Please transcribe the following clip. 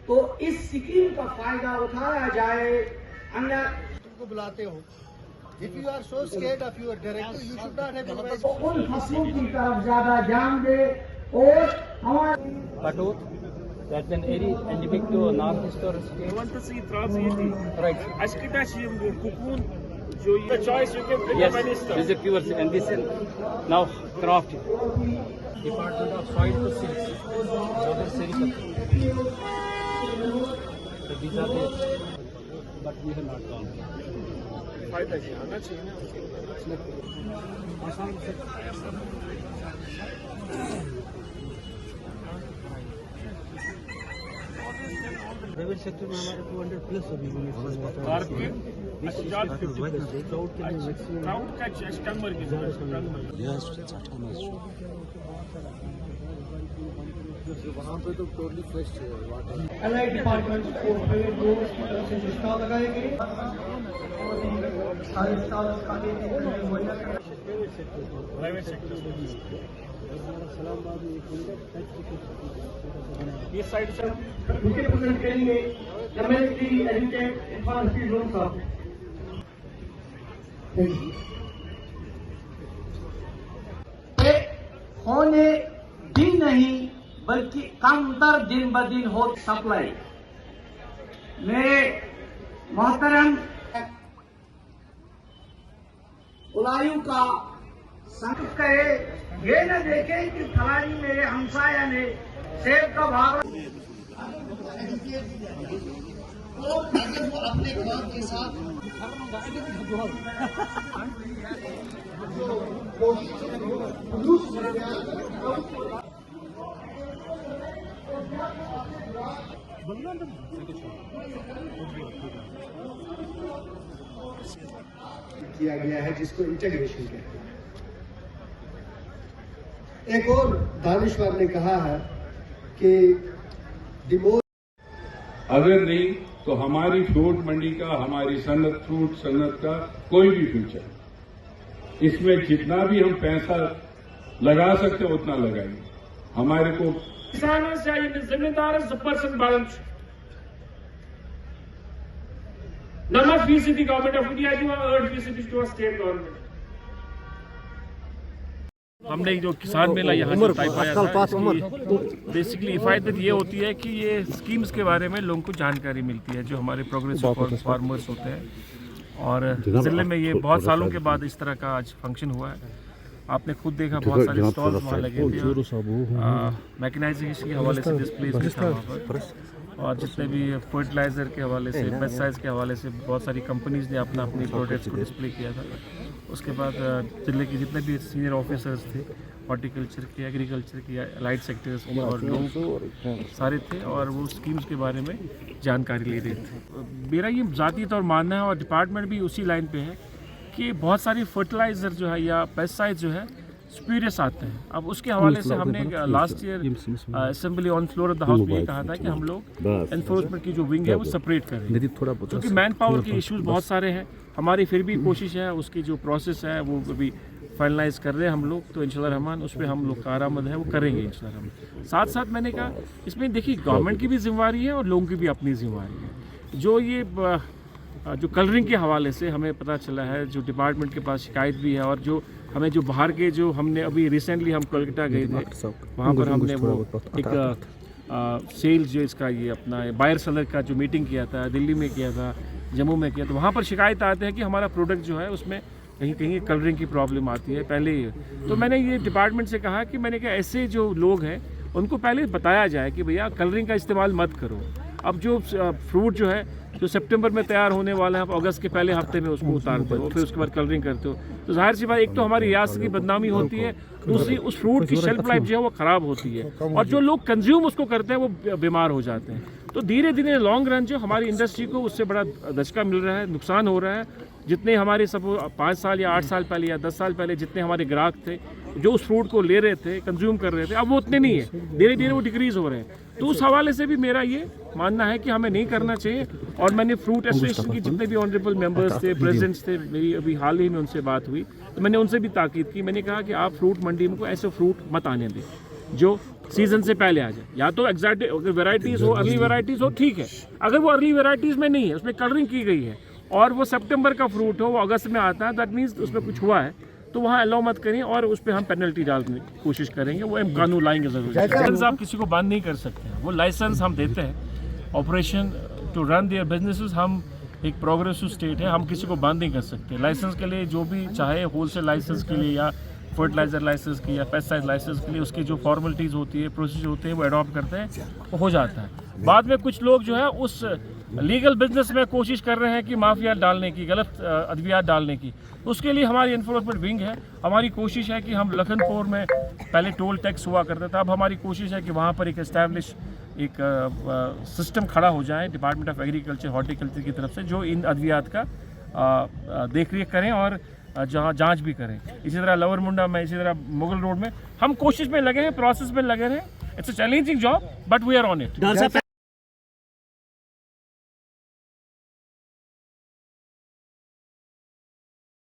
तो इस स्कीम का फायदा उठाया जाए। अन्य तुमको बुलाते हो, if you are so scared of your director, you should not have invited. तो उन फसलों की तरफ ज्यादा ध्यान दे और हमारे Patut, that's an area endemic to northeast or state. Fantasy transition. Right. Acho que dá cocoon. The choice you give to Yes, the minister. this is a pure and this is now crafted. Department of Soil to Seeds. Jodhpur Seripat. So these are the, but we have not gone. फायदा जी आना चाहिए private sector में हमारे 200 plus अभी crowd का customer की वहाँ पे तो टोटली फ्रेश है। अलग डिपार्टमेंट को प्राइवेट लोगों की तरफ से स्टॉल लगाए गए सारे स्टॉल खाने के लिए मुहैया प्राइवेट सेक्टर ये साइड से उनके प्रेजेंट करेंगे एमएलटी एजुकेट इन्फॉर्मेटिव रूम साहब। होने दिन नहीं बल्कि कमतर दिन ब दिन हो सप्लाई। मेरे मोहतरम उलायू का संकट करे, ये न देखे कि फलानी मेरे हमसाया ने सेब का भाग अपने काम के साथ किया गया है, जिसको इंटीग्रेशन कहते हैं। एक और दानिश्वर ने कहा है कि अगर नहीं तो हमारी फ्रूट मंडी का, हमारी सनत फ्रूट सनत का कोई भी फ्यूचर, इसमें जितना भी हम पैसा लगा सकते हैं उतना लगाएंगे। हमारे को किसानों से जिम्मेदार 2% बैलेंस 9% गवर्नमेंट ऑफ इंडिया जो 8% टू स्टेट गवर्नमेंट। हमने जो किसान मेला यहाँ से टाइप आया था, बेसिकली इफायत ये होती है कि ये स्कीम्स के बारे में लोगों को जानकारी मिलती है, जो हमारे प्रोग्रेसिव फार्मर्स होते हैं। और जिले में ये बहुत सालों के बाद इस तरह का आज फंक्शन हुआ है। आपने खुद देखा बहुत सारे स्टॉल्स वहाँ लगे थे, मैकेनाइजेशन के हवाले से डिस्प्लेस भी था वहाँ पर, और जितने भी फर्टिलाइज़र के हवाले से, पेस्टिसाइड्स के हवाले से बहुत सारी कंपनीज़ ने अपनी प्रोडक्ट्स को डिस्प्ले किया था। उसके बाद जिले के जितने भी सीनियर ऑफिसर्स थे, हॉर्टिकल्चर के, एग्रीकल्चर के, अलाइड सेक्टर्स के, और लोग सारे थे और वो स्कीम्स के बारे में जानकारी ले रहे थे। मेरा ये ज़ाती तौर मानना है, और डिपार्टमेंट भी उसी लाइन पे है, कि बहुत सारी फर्टिलाइज़र जो है या पेस्टिसाइड जो है स्प्यूरियस आते हैं। अब उसके हवाले से हमने last year assembly on floor of the house में कहा था कि हम लोग एनफोर्समेंट की जो विंग है वो सेपरेट करेंगे, क्योंकि मैन पावर के इश्यूज बहुत सारे हैं। हमारी फिर भी कोशिश है, उसकी जो प्रोसेस है वो अभी फाइनलाइज कर रहे हैं हम लोग, तो इंशाल्लाह रहमान उस पर हम लोग कारआमद है वो करेंगे इंशाल्लाह रहमान। साथ साथ मैंने कहा इसमें देखिए गवर्नमेंट की भी जिम्मेवारी है और लोगों की भी अपनी जिम्मेवारी है। जो ये जो कलरिंग के हवाले से हमें पता चला है, जो डिपार्टमेंट के पास शिकायत भी है, और जो हमें जो बाहर के जो हमने अभी रिसेंटली हम कोलकाता गए थे, वहाँ पर हमने वो एक सेल्स जो इसका ये अपना बायर सेलर का जो मीटिंग किया था, दिल्ली में किया था, जम्मू में किया, तो वहाँ पर शिकायत आते हैं कि हमारा प्रोडक्ट जो है उसमें कहीं कहीं कलरिंग की प्रॉब्लम आती है पहले ही। तो मैंने ये डिपार्टमेंट से कहा कि मैंने कहा ऐसे जो लोग हैं उनको पहले बताया जाए कि भैया कलरिंग का इस्तेमाल मत करो। अब जो फ्रूट जो है जो सितंबर में तैयार होने वाला है, आप अगस्त के पहले हफ्ते में उसको उतारते हो, फिर उसके बाद कलरिंग करते हो, तो जाहिर सी बात एक तो हमारी रियासत की बदनामी होती है, दूसरी उस फ्रूट की शेल्फ लाइफ जो है वो ख़राब होती है, और जो लोग कंज्यूम उसको करते हैं वो बीमार हो जाते हैं। तो धीरे धीरे लॉन्ग रन जो हमारी इंडस्ट्री को उससे बड़ा धचका मिल रहा है, नुकसान हो रहा है। जितने हमारे सब 5 साल या 8 साल पहले या 10 साल पहले जितने हमारे ग्राहक थे जो उस फ्रूट को ले रहे थे, कंज्यूम कर रहे थे, अब वो उतने नहीं है, धीरे धीरे वो डिक्रीज़ हो रहे हैं। तो उस हवाले से भी मेरा ये मानना है कि हमें नहीं करना चाहिए। और मैंने फ्रूट एसोसिएशन की जितने भी ऑनरेबल मेंबर्स थे, प्रेसिडेंट्स थे, मेरी अभी हाल ही में उनसे बात हुई, तो मैंने उनसे भी ताकीद की। मैंने कहा कि आप फ्रूट मंडी में को ऐसे फ्रूट मत आने दें जो सीजन से पहले आ जाए, या तो एग्जैक्ट अगर वेराइटीज़ हो, अर्ली वेराइटीज़ हो, ठीक है। अगर वो अर्ली वेराइटीज़ में नहीं है, उसमें कलरिंग की गई है और वो सितंबर का फ्रूट हो, वो अगस्त में आता है, दैट मीन्स उसमें कुछ हुआ है, तो वहाँ अलाउ मत करें और उस पर हम पेनल्टी डालने की कोशिश करेंगे। वो हम कानून लाएंगे ज़रूर। लाइसेंस आप किसी को बंद नहीं कर सकते हैं, वो लाइसेंस हम देते हैं। Operation to run their businesses, हम एक प्रोग्रेसिव स्टेट है, हम किसी को बंद नहीं कर सकते। लाइसेंस के लिए जो भी चाहे, होलसेल लाइसेंस के लिए या फर्टिलाइजर लाइसेंस की या पेस्टिसाइड लाइसेंस के लिए उसकी जो फॉर्मेलिटीज़ होती है, प्रोसीजर होते हैं, वो अडॉप्ट करते हैं, वो हो जाता है। बाद में कुछ लोग जो है उस लीगल बिजनेस में कोशिश कर रहे हैं कि माफिया डालने की, गलत अद्वियात डालने की। उसके लिए हमारी इन्फोर्समेंट विंग है। हमारी कोशिश है कि हम लखनपुर में पहले टोल टैक्स हुआ करता था, अब हमारी कोशिश है कि वहाँ पर एक एस्टैब्लिश एक सिस्टम खड़ा हो जाए डिपार्टमेंट ऑफ एग्रीकल्चर, हॉर्टिकल्चर की तरफ से, जो इन अद्वियात का देख रेख करें और जहाँ जांच भी करें। इसी तरह लोअर मुंडा में, इसी तरह मुगल रोड में हम कोशिश में लगे हैं, प्रोसेस में लगे हैं। It's a challenging job but we are on it.